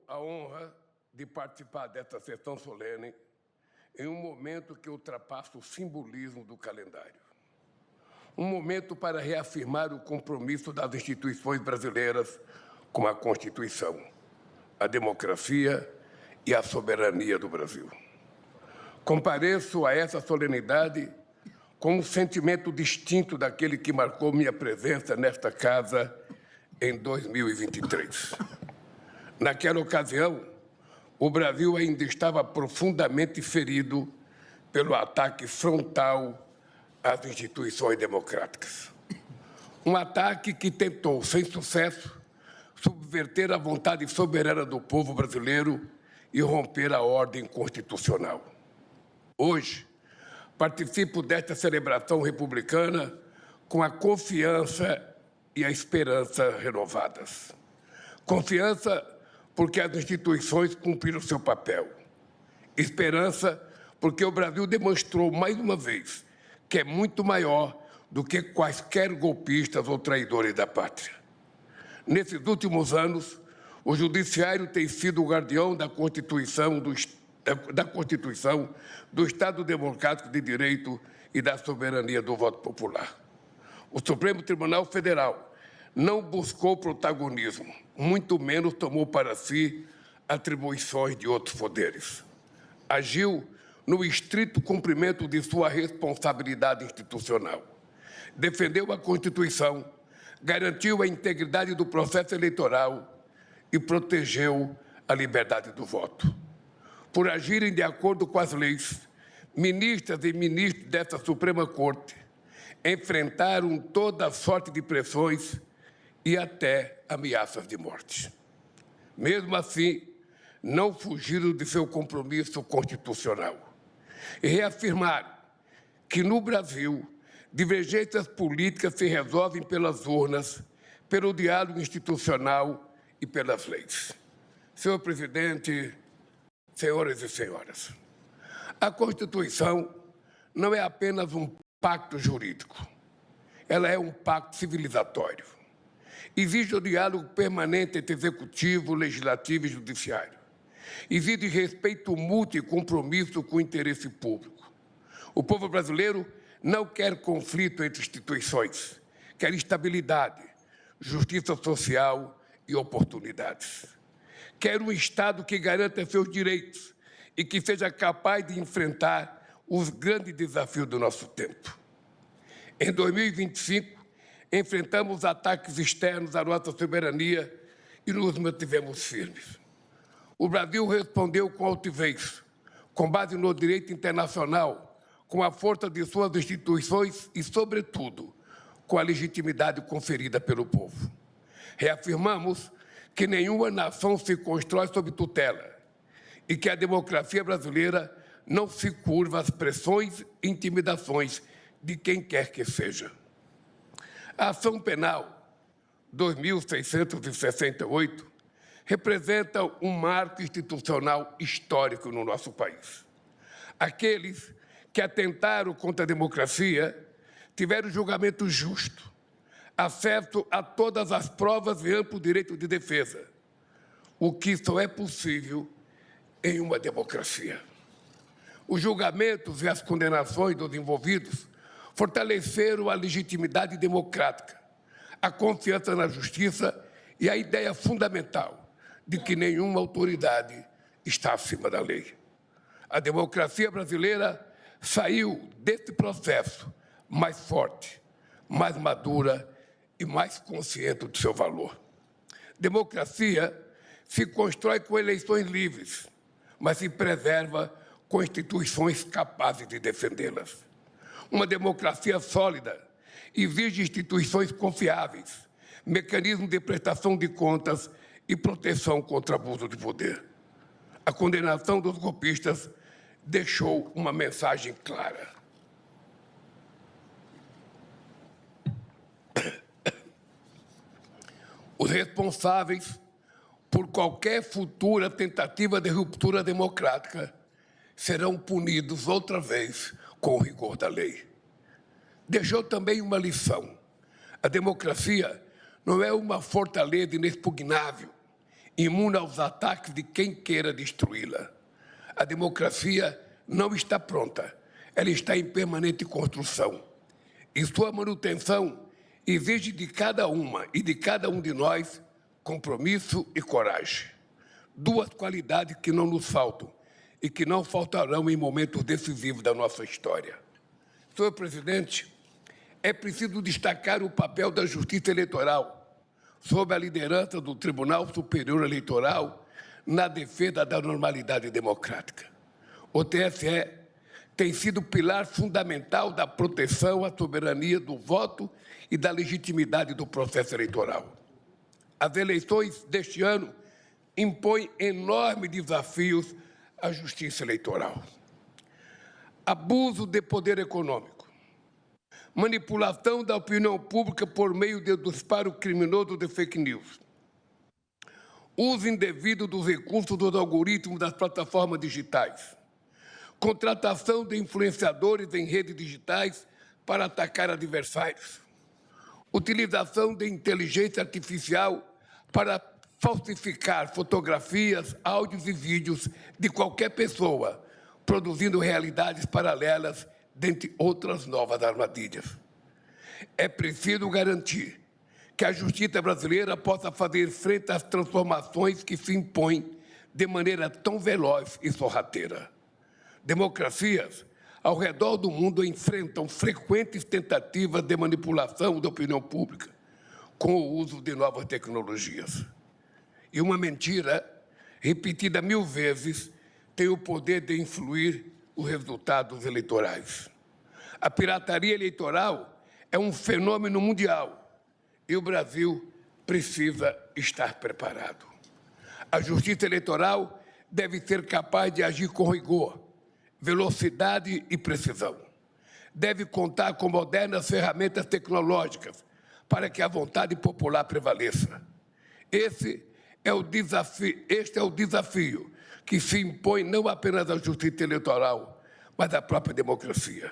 a honra de participar desta sessão solene em um momento que ultrapassa o simbolismo do calendário. Um momento para reafirmar o compromisso das instituições brasileiras com a Constituição, a democracia e a soberania do Brasil. Compareço a essa solenidade com um sentimento distinto daquele que marcou minha presença nesta casa em 2023. Naquela ocasião, o Brasil ainda estava profundamente ferido pelo ataque frontal às instituições democráticas. Um ataque que tentou, sem sucesso, subverter a vontade soberana do povo brasileiro e romper a ordem constitucional. Hoje, participo desta celebração republicana com a confiança e a esperança renovadas. Confiança porque as instituições cumpriram seu papel. Esperança porque o Brasil demonstrou mais uma vez que é muito maior do que quaisquer golpistas ou traidores da pátria. Nesses últimos anos, o Judiciário tem sido o guardião da Constituição, do Estado Democrático de Direito e da soberania do voto popular. O Supremo Tribunal Federal não buscou protagonismo, muito menos tomou para si atribuições de outros poderes. Agiu no estrito cumprimento de sua responsabilidade institucional. Defendeu a Constituição, garantiu a integridade do processo eleitoral e protegeu a liberdade do voto. Por agirem de acordo com as leis, ministras e ministros desta Suprema Corte enfrentaram toda sorte de pressões e até ameaças de morte. Mesmo assim, não fugiram de seu compromisso constitucional e reafirmaram que, no Brasil, divergências políticas se resolvem pelas urnas, pelo diálogo institucional e pelas leis. Senhor presidente, senhoras e senhoras, a Constituição não é apenas um pacto jurídico, ela é um pacto civilizatório. Exige o diálogo permanente entre executivo, legislativo e judiciário. Exige respeito mútuo e compromisso com o interesse público. O povo brasileiro não quer conflito entre instituições, quer estabilidade, justiça social e oportunidades. Quer um Estado que garanta seus direitos e que seja capaz de enfrentar os grandes desafios do nosso tempo. Em 2025, enfrentamos ataques externos à nossa soberania e nos mantivemos firmes. O Brasil respondeu com altivez, com base no direito internacional, com a força de suas instituições e, sobretudo, com a legitimidade conferida pelo povo. Reafirmamos que nenhuma nação se constrói sob tutela e que a democracia brasileira não se curva às pressões e intimidações de quem quer que seja. A ação penal 2668 representa um marco institucional histórico no nosso país. Aqueles que atentaram contra a democracia tiveram julgamento justo, acesso a todas as provas e amplo direito de defesa, o que só é possível em uma democracia. Os julgamentos e as condenações dos envolvidos fortaleceram a legitimidade democrática, a confiança na justiça e a ideia fundamental de que nenhuma autoridade está acima da lei. A democracia brasileira saiu desse processo mais forte, mais madura e mais consciente do seu valor. Democracia se constrói com eleições livres, mas se preserva com instituições capazes de defendê-las. Uma democracia sólida exige instituições confiáveis, mecanismos de prestação de contas e proteção contra abuso de poder. A condenação dos golpistas deixou uma mensagem clara. Os responsáveis por qualquer futura tentativa de ruptura democrática serão punidos outra vez com o rigor da lei. Deixou também uma lição. A democracia não é uma fortaleza inexpugnável imune aos ataques de quem queira destruí-la. A democracia não está pronta, ela está em permanente construção. E sua manutenção exige de cada uma e de cada um de nós compromisso e coragem. Duas qualidades que não nos faltam e que não faltarão em momentos decisivos da nossa história. Senhor presidente, é preciso destacar o papel da Justiça Eleitoral, sob a liderança do Tribunal Superior Eleitoral, na defesa da normalidade democrática. O TSE tem sido pilar fundamental da proteção à soberania do voto e da legitimidade do processo eleitoral. As eleições deste ano impõem enormes desafios à justiça eleitoral. Abuso de poder econômico, manipulação da opinião pública por meio do disparo criminoso de fake news, uso indevido dos recursos dos algoritmos das plataformas digitais, contratação de influenciadores em redes digitais para atacar adversários, utilização de inteligência artificial para falsificar fotografias, áudios e vídeos de qualquer pessoa, produzindo realidades paralelas, dentre outras novas armadilhas. É preciso garantir que a justiça brasileira possa fazer frente às transformações que se impõem de maneira tão veloz e sorrateira. Democracias ao redor do mundo enfrentam frequentes tentativas de manipulação da opinião pública com o uso de novas tecnologias. E uma mentira, repetida 1000 vezes, tem o poder de influir os resultados eleitorais. A pirataria eleitoral é um fenômeno mundial e o Brasil precisa estar preparado. A justiça eleitoral deve ser capaz de agir com rigor, velocidade e precisão. Deve contar com modernas ferramentas tecnológicas para que a vontade popular prevaleça. Este é o desafio que se impõe não apenas à justiça eleitoral, mas à própria democracia.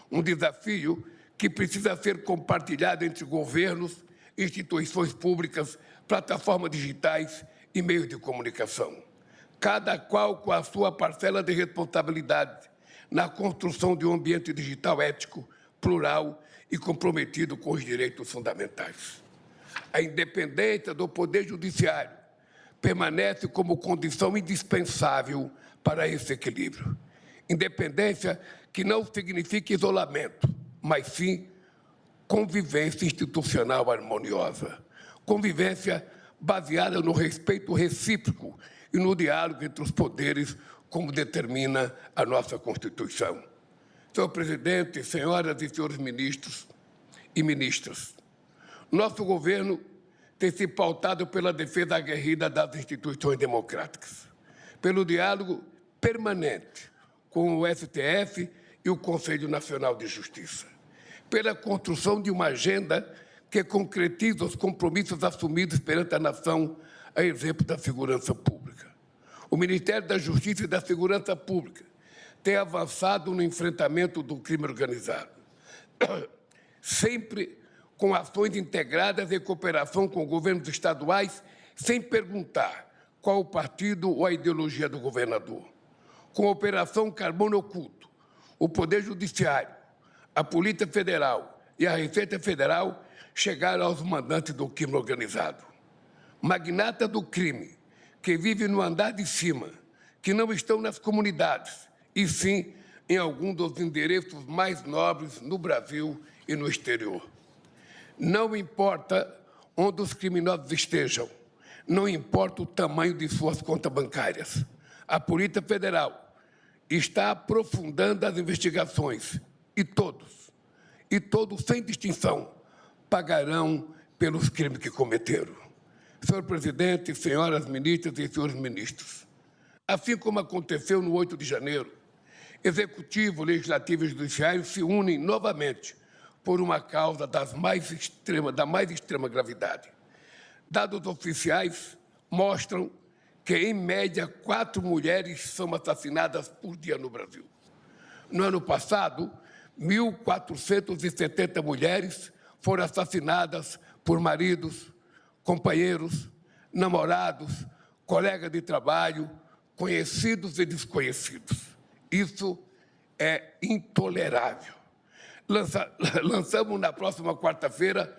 Um desafio que precisa ser compartilhado entre governos, instituições públicas, plataformas digitais e meios de comunicação. Cada qual com a sua parcela de responsabilidade na construção de um ambiente digital ético, plural e comprometido com os direitos fundamentais. A independência do Poder Judiciário permanece como condição indispensável para esse equilíbrio. Independência que não significa isolamento, mas sim convivência institucional harmoniosa. Convivência baseada no respeito recíproco e no diálogo entre os poderes, como determina a nossa Constituição. Senhor presidente, senhoras e senhores ministros e ministras, nosso governo tem se pautado pela defesa aguerrida das instituições democráticas, pelo diálogo permanente com o STF e o Conselho Nacional de Justiça, pela construção de uma agenda que concretiza os compromissos assumidos perante a nação, a exemplo da segurança pública. O Ministério da Justiça e da Segurança Pública tem avançado no enfrentamento do crime organizado, sempre com ações integradas em cooperação com governos estaduais, sem perguntar qual o partido ou a ideologia do governador. Com a Operação Carbono Oculto, o Poder Judiciário, a Polícia Federal e a Receita Federal chegaram aos mandantes do crime organizado. Magnatas do crime, que vivem no andar de cima, que não estão nas comunidades, e sim em algum dos endereços mais nobres no Brasil e no exterior. Não importa onde os criminosos estejam, não importa o tamanho de suas contas bancárias. A Polícia Federal está aprofundando as investigações e todos, sem distinção, pagarão pelos crimes que cometeram. Senhor presidente, senhoras ministras e senhores ministros, assim como aconteceu no 8 de janeiro, Executivo, Legislativo e Judiciário se unem novamente por uma causa da mais extrema gravidade. Dados oficiais mostram que, em média, 4 mulheres são assassinadas por dia no Brasil. No ano passado, 1.470 mulheres foram assassinadas por maridos, companheiros, namorados, colegas de trabalho, conhecidos e desconhecidos. Isso é intolerável. Lançamos na próxima quarta-feira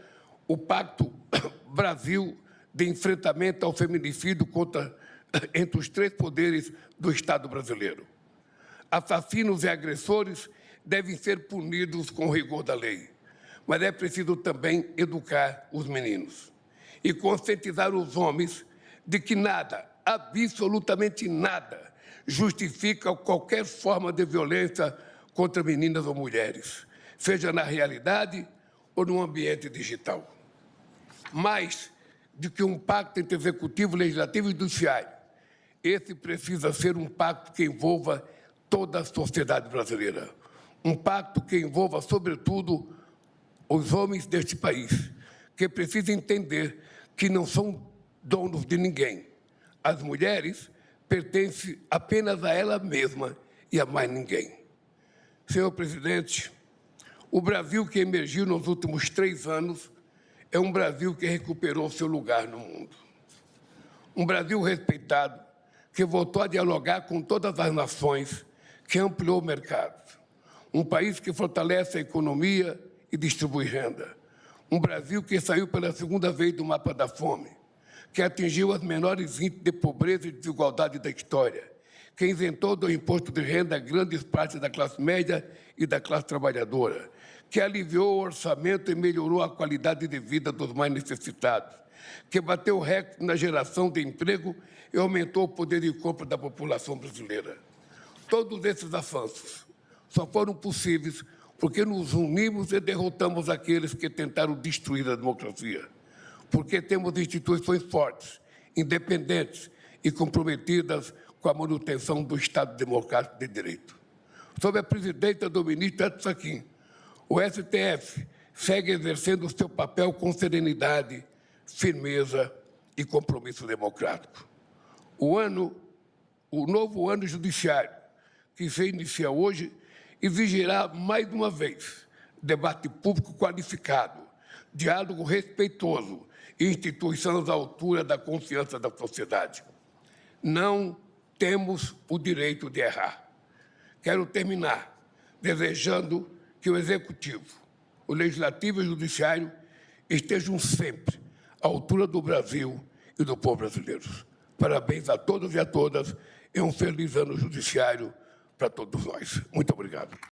o Pacto Brasil de enfrentamento ao feminicídio entre os 3 poderes do Estado brasileiro. Assassinos e agressores devem ser punidos com rigor da lei, mas é preciso também educar os meninos e conscientizar os homens de que nada, absolutamente nada, justifica qualquer forma de violência contra meninas ou mulheres, seja na realidade ou no ambiente digital. Mais do que um pacto entre executivo, legislativo e judiciário, esse precisa ser um pacto que envolva toda a sociedade brasileira. Um pacto que envolva, sobretudo, os homens deste país, que precisam entender que não são donos de ninguém. As mulheres pertencem apenas a ela mesma e a mais ninguém. Senhor presidente, o Brasil que emergiu nos últimos 3 anos é um Brasil que recuperou seu lugar no mundo. Um Brasil respeitado, que voltou a dialogar com todas as nações, que ampliou o mercado. Um país que fortalece a economia e distribui renda. Um Brasil que saiu pela 2ª vez do mapa da fome, que atingiu os menores índices de pobreza e desigualdade da história, que isentou do imposto de renda grandes partes da classe média e da classe trabalhadora, que aliviou o orçamento e melhorou a qualidade de vida dos mais necessitados, que bateu recorde na geração de emprego e aumentou o poder de compra da população brasileira. Todos esses avanços só foram possíveis porque nos unimos e derrotamos aqueles que tentaram destruir a democracia, porque temos instituições fortes, independentes e comprometidas com a manutenção do Estado Democrático de Direito. Sob a presidência do ministro Edson Fachin, o STF segue exercendo o seu papel com serenidade, firmeza e compromisso democrático. O novo ano judiciário, que se inicia hoje, exigirá, mais uma vez, debate público qualificado, diálogo respeitoso e instituições à altura da confiança da sociedade. Não temos o direito de errar. Quero terminar desejando que o Executivo, o Legislativo e o Judiciário estejam sempre à altura do Brasil e do povo brasileiro. Parabéns a todos e a todas e um feliz ano judiciário para todos nós. Muito obrigado.